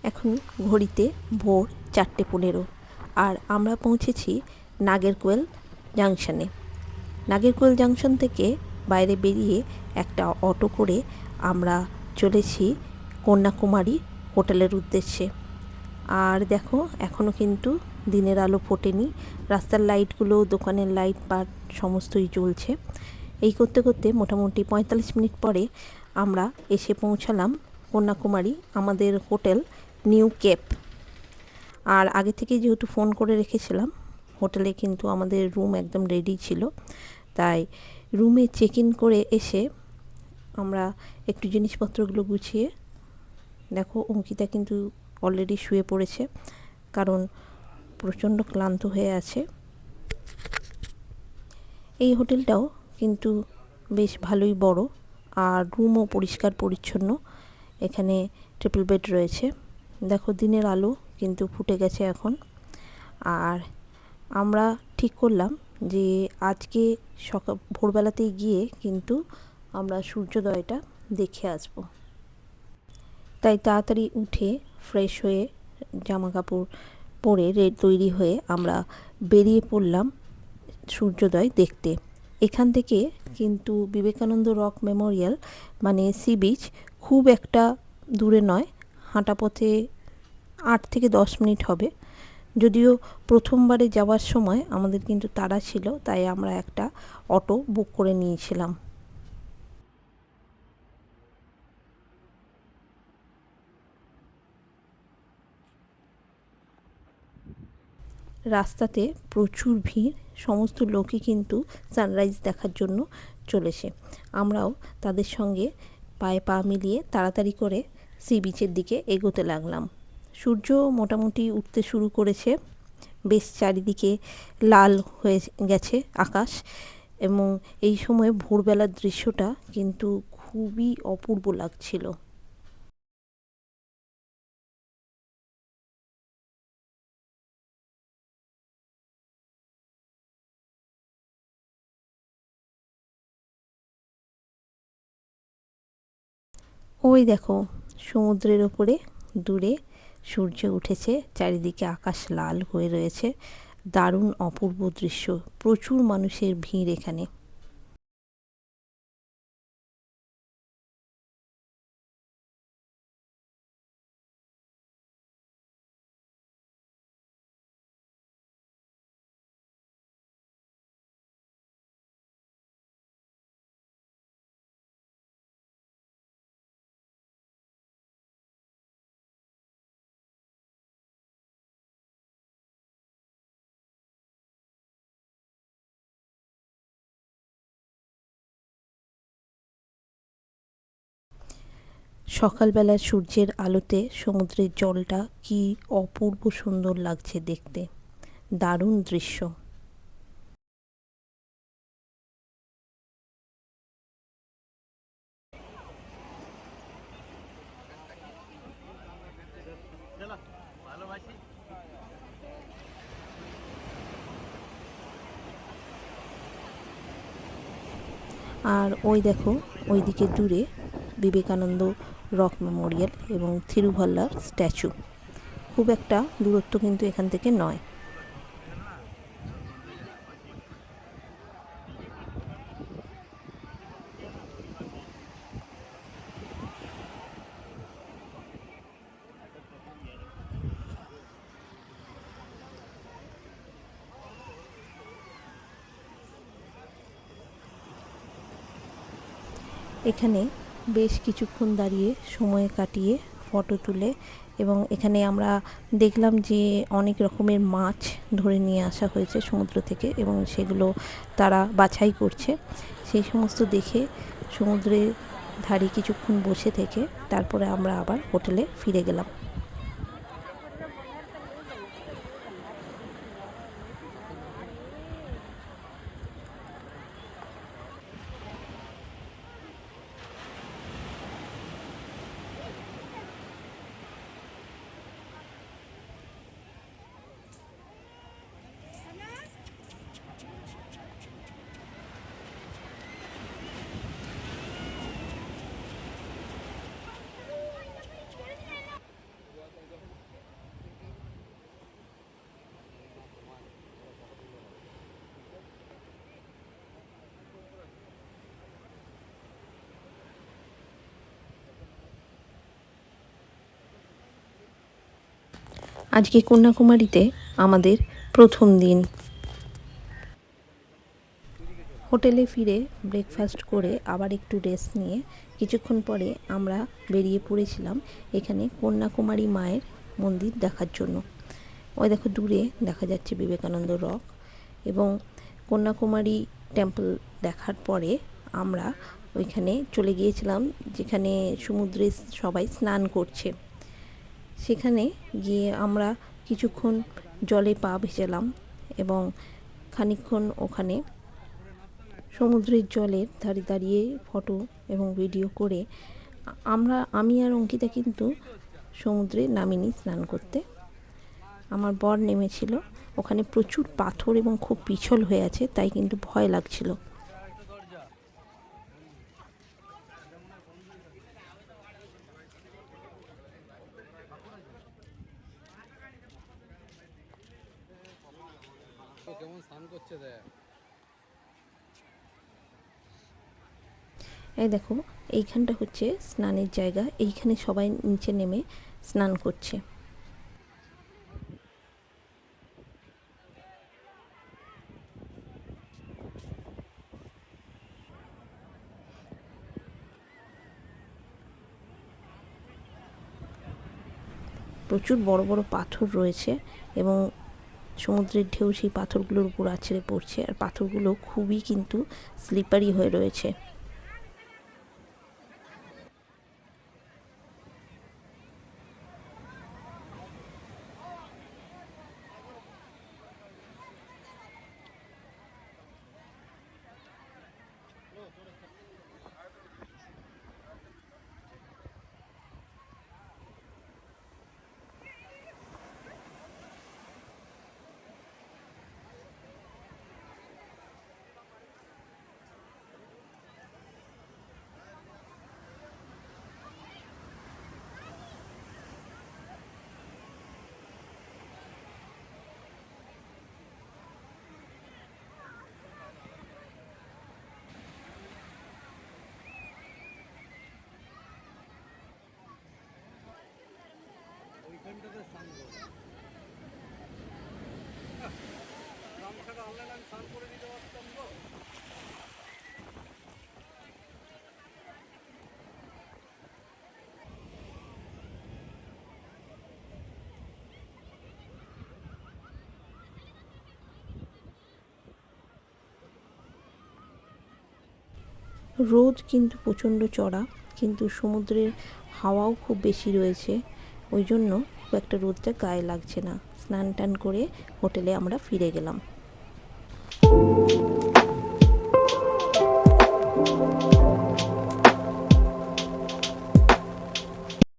এখন ঘড়িতে ভোর 4:15 আর আমরা পৌঁছেছি নাগেরকোয়েল জাংশনে। নাগেরকোয়েল জাংশন থেকে বাইরে বেরিয়ে একটা অটো করে আমরা চলেছি কন্যাকুমারী হোটেলের উদ্দেশ্যে। আর দেখো এখনও কিন্তু দিনের আলো ফোটেনি, রাস্তার লাইটগুলো, দোকানের লাইট পাট সমস্তই জ্বলছে। এই করতে করতে মোটামুটি 45 মিনিট পরে আমরা এসে পৌঁছালাম কন্যাকুমারী, আমাদের হোটেল নিউ কেপ। আর আগে থেকে যেহেতু ফোন করে রেখেছিলাম, হোটেলে কিন্তু আমাদের রুম একদম রেডি ছিল, তাই রুমে চেক ইন করে এসে আমরা একটু জিনিসপত্রগুলো গুছিয়ে, দেখো অঙ্কিতা কিন্তু অলরেডি শুয়ে পড়েছে কারণ প্রচণ্ড ক্লান্ত হয়ে আছে। এই হোটেলটাও কিন্তু বেশ ভালোই বড় আর রুমও পরিষ্কার পরিচ্ছন্ন। এখানে ট্রিপল বেড রয়েছে। দেখো দিনের আলো কিন্তু ফুটে গেছে এখন। আর আমরা ঠিক করলাম যে আজকে ভোরবেলাতেই গিয়ে কিন্তু আমরা সূর্যোদয়টা দেখে আসব। তাই তাড়াতাড়ি উঠে ফ্রেশ হয়ে জামা কাপড় পরে তৈরি হয়ে আমরা বেরিয়ে পড়লাম সূর্যোদয় দেখতে। এখান থেকে কিন্তু বিবেকানন্দ রক মেমোরিয়াল মানে সি বিচ খুব একটা দূরে নয়, হাঁটা পথে 8 থেকে 10 মিনিট হবে। যদিও প্রথমবারে যাওয়ার সময় আমাদের কিন্তু তাড়া ছিল, তাই আমরা একটা অটো বুক করে নিয়েছিলাম। রাস্তাতে প্রচুর ভিড়, সমস্ত লোকই কিন্তু সানরাইজ দেখার জন্য চলেছে। আমরাও তাদের সঙ্গে পায়ে পা মিলিয়ে তাড়াতাড়ি করে সি বিচের দিকে এগোতে লাগলাম। সূর্য মোটামুটি উঠতে শুরু করেছে, বেশ চারিদিকে লাল হয়ে গেছে আকাশ, এবং এই সময় ভোরবেলার দৃশ্যটা কিন্তু খুবই অপূর্ব লাগছিল। ওই দেখো সমুদ্রের ওপরে দূরে সূর্য উঠেছে, চারিদিকে আকাশ লাল হয়ে রয়েছে, দারুণ অপূর্ব দৃশ্য। প্রচুর মানুষের ভিড় এখানে। সকালবেলার সূর্যের আলোতে সমুদ্রের জলটা কি অপূর্ব সুন্দর লাগছে দেখতে, দারুণ দৃশ্য। আর ওই দেখো ওইদিকে দূরে বিবেকানন্দ রক মেমোরিয়াল এবং থিরুভাল্লার স্ট্যাচু। খুব একটা দূরত্ব কিন্তু এখান থেকে নয়। এখানে বেশ কিছুক্ষণ দাঁড়িয়ে সময় কাটিয়ে ফটো তুলে, এবং এখানে আমরা দেখলাম যে অনেক রকমের মাছ ধরে নিয়ে আসা হয়েছে সমুদ্র থেকে, এবং সেগুলো তারা বাছাই করছে। সেই সমস্ত দেখে সমুদ্রের ধারে কিছুক্ষণ বসে থেকে তারপরে আমরা আবার হোটেলে ফিরে গেলাম। আজকে কন্যাকুমারীতে আমাদের প্রথম দিন। হোটেলে ফিরে ব্রেকফাস্ট করে আবার একটু রেস্ট নিয়ে কিছুক্ষণ পরে আমরা বেরিয়ে পড়েছিলাম এখানে কন্যাকুমারী মায়ের মন্দির দেখার জন্য। ওই দেখো দূরে দেখা যাচ্ছে বিবেকানন্দ রক। এবং কন্যাকুমারী টেম্পল দেখার পরে আমরা ওইখানে চলে গিয়েছিলাম যেখানে সমুদ্রে সবাই স্নান করছে। সেখানে গিয়ে আমরা কিছুক্ষণ জলে পা ভেজালাম এবং খানিকক্ষণ ওখানে সমুদ্রের জলের ধারে দাঁড়িয়ে ফটো এবং ভিডিও করে আমি আর অঙ্কিতা কিন্তু সমুদ্রে নামিনি স্নান করতে। আমার বর নেমেছিল। ওখানে প্রচুর পাথর এবং খুব পিছল হয়ে আছে, তাই কিন্তু ভয় লাগছিল। এই দেখো এইখানটা হচ্ছে স্নানের জায়গা, এইখানে সবাই নিচে নেমে স্নান করছে। প্রচুর বড় বড় পাথর রয়েছে এবং সমুদ্রের ঢেউ সেই পাথরগুলোর উপর আছড়ে পড়ছে, আর পাথরগুলো খুবই কিন্তু স্লিপারি হয়ে রয়েছে। রোদ কিন্তু প্রচণ্ড চড়া, কিন্তু সমুদ্রের হাওয়াও খুব বেশি রয়েছে, ওই জন্য খুব একটা রোদটা গায়ে লাগছে না। স্নান টান করে হোটেলে আমরা ফিরে গেলাম।